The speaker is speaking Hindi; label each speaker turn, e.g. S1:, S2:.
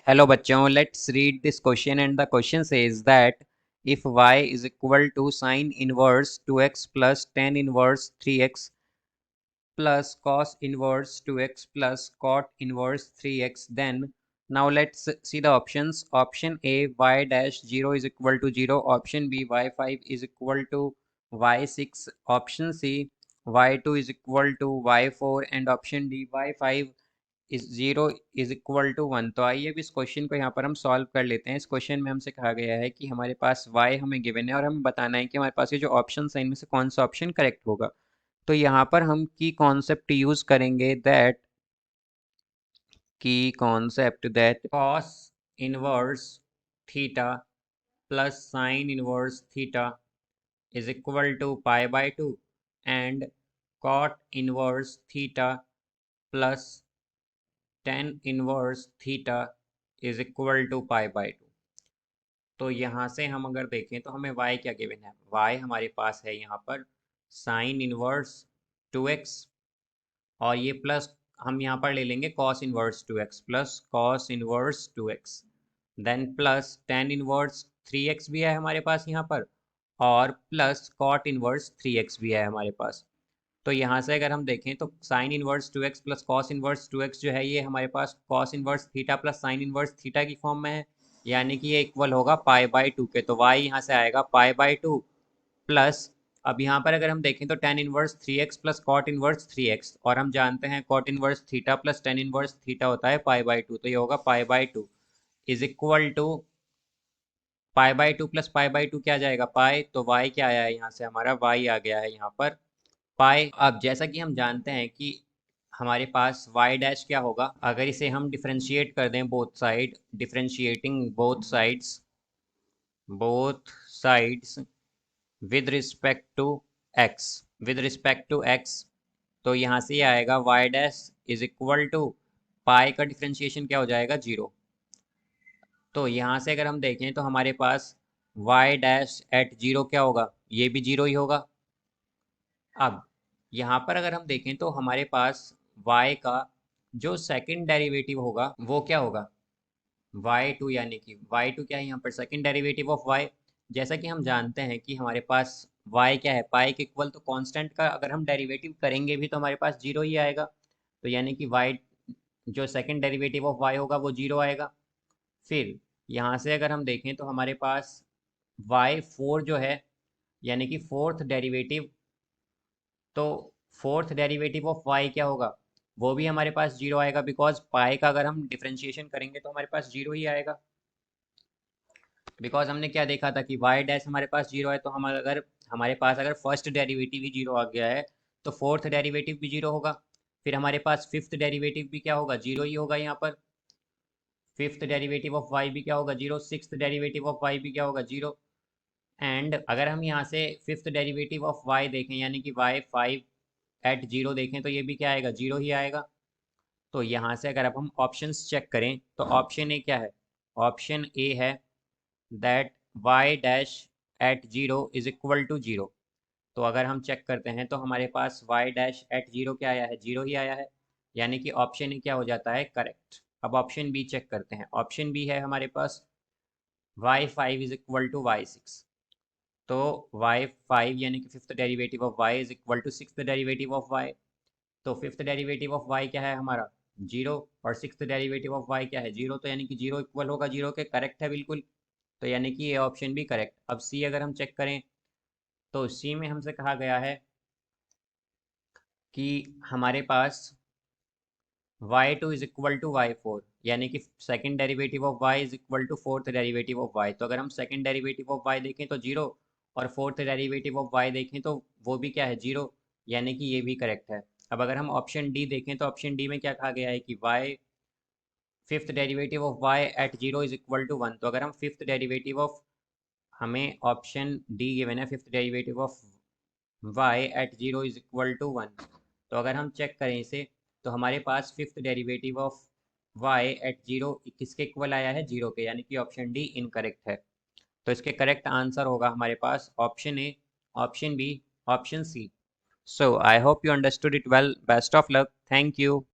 S1: Hello बच्चों, let's read this question and the question says that if y is equal to sine inverse 2x plus tan inverse 3x plus cos inverse 2x plus cot inverse 3x, then now let's see the options. Option A, y dash 0 is equal to 0. Option B, y5 is equal to y6. Option C, y2 is equal to y4. And option D, y5 इस 0 इज इक्वल टू 1। तो आइए अब इस क्वेश्चन को यहाँ पर हम सॉल्व कर लेते हैं। इस क्वेश्चन में हमसे कहा गया है कि हमारे पास y हमें गिवन है और हमें बताना है कि हमारे पास ये जो ऑप्शन है इनमें से कौन सा ऑप्शन करेक्ट होगा। तो यहाँ पर हम की कॉन्सेप्ट यूज करेंगे that cos inverse theta plus sine inverse theta is equal to pi by 2 and cot inverse theta plus tan inverse theta is equal to pi by 2। तो यहाँ से हम अगर देखें तो हमें y क्या गिवन है। y हमारे पास है यहाँ पर साइन इनवर्स 2x और ये प्लस हम यहाँ पर ले लेंगे cos inverse 2x plus cos inverse 2x, then plus tan inverse 3x भी है हमारे पास यहाँ पर और प्लस cot इनवर्स 3x भी है हमारे पास। तो यहाँ से अगर हम देखें तो sine inverse 2x plus cos inverse 2x जो है ये हमारे पास cos inverse theta plus sine inverse theta की फॉर्म में है, यानी कि ये इक्वल होगा पाई बाय 2 के। तो y यहाँ से आएगा पाई बाय 2 प्लस, अब यहाँ पर अगर हम देखें तो tan inverse 3x plus cot inverse 3x और हम जानते हैं cot inverse theta plus tan inverse theta होता है पाई बाय 2। तो ये होगा pi by 2 is equal to pi by 2 plus pi by 2 क्या जाएगा पाई, तो y क्या आया है यहाँ से हमारा y आ गया है यहाँ पर पाई। अब जैसा कि हम जानते हैं कि हमारे पास y डैश क्या होगा, अगर इसे हम डिफरेंशिएट कर दें both side, differentiating both sides with respect to x, तो यहाँ से ये आएगा y dash is equal to pi का डिफरेंशिएशन क्या हो जाएगा 0। तो यहाँ से अगर हम देखें तो हमारे पास y डैश एट 0 क्या होगा, ये भी 0 ही होगा। अब यहाँ पर अगर हम देखें तो हमारे पास y का जो सेकंड डेरिवेटिव होगा वो क्या होगा y2, यानी कि y2 क्या है यहाँ पर सेकंड डेरिवेटिव ऑफ y। जैसा कि हम जानते हैं कि हमारे पास y क्या है पाई के इक्वल, तो कांस्टेंट का अगर हम डेरिवेटिव करेंगे भी तो हमारे पास 0 ही आएगा। तो यानी कि y जो सेकंड डेरिवेटिव ऑफ y होगा वो 0 आएगा। फिर यहाँ से अगर हम देखें तो हमारे पास y4 जो है यानी कि फोर्थ डेरिवेटिव, तो फोर्थ डेरिवेटिव ऑफ y क्या होगा वो भी हमारे पास 0 आएगा, बिकॉज पाई का अगर हम डिफरेंशिएशन करेंगे तो हमारे पास 0 ही आएगा। बिकॉज हमने क्या देखा था कि y डैश हमारे पास 0 है, तो हम अगर हमारे पास अगर फर्स्ट डेरिवेटिव ही 0 आ गया है तो फोर्थ डेरिवेटिव भी 0 होगा। फिर हमारे पास फिफ्थ डेरिवेटिव भी क्या होगा 0 ही होगा यहाँ पर। फिफ्थ डेरिवेटिव ऑफ y भी क्या होगा 0, सिक्स्थ डेरिवेटिव ऑफ y भी क्या होगा 0। एंड अगर हम यहाँ से फिफ्थ डेरिवेटिव ऑफ y देखें यानी कि y5 एट 0 देखें तो ये भी क्या आएगा 0 ही आएगा। तो यहाँ से अगर अब हम ऑप्शंस चेक करें तो ऑप्शन ए क्या है, ऑप्शन ए है that y dash at 0 is equal to 0। तो अगर हम चेक करते हैं तो हमारे पास y डैश एट 0 क्या आया है 0 ही आया है, यानी कि ऑप्शन ए क्या हो जाता है करेक्ट। अब ऑप्शन बी चेक करते हैं। ऑप्शन बी है हमारे पास y5 is equal to y6। तो y5 यानी कि fifth derivative of y is equal to sixth derivative of y। तो फिफ्थ डेरिवेटिव ऑफ y क्या है हमारा 0 और सिक्स्थ डेरिवेटिव ऑफ y क्या है 0, तो यानी कि 0 इक्वल होगा 0 के, करेक्ट है बिल्कुल। तो यानी कि ये ऑप्शन भी करेक्ट। अब सी अगर हम चेक करें तो सी में हमसे कहा गया है कि हमारे पास y2 is equal to y4, यानी कि second derivative of y is equal to fourth derivative of y। तो अगर हम सेकंड डेरिवेटिव ऑफ y देखें तो 0 और फोर्थ डेरिवेटिव ऑफ y देखें तो वो भी क्या है 0, यानी कि ये भी करेक्ट है। अब अगर हम ऑप्शन डी देखें तो ऑप्शन डी में क्या कहा गया है कि y fifth derivative of y at 0 is equal to 1। तो अगर हम फिफ्थ डेरिवेटिव ऑफ, हमें ऑप्शन डी गिवन है fifth derivative of y at 0 is equal to 1। तो अगर हम चेक करें इसे तो हमारे पास fifth derivative of y at 0 किसके इक्वल आया है 0 के, यानी कि ऑप्शन डी इनकरेक्ट है। तो इसके करेक्ट आंसर होगा हमारे पास option A, option B, option C. So I hope you understood it well. Best of luck. Thank you.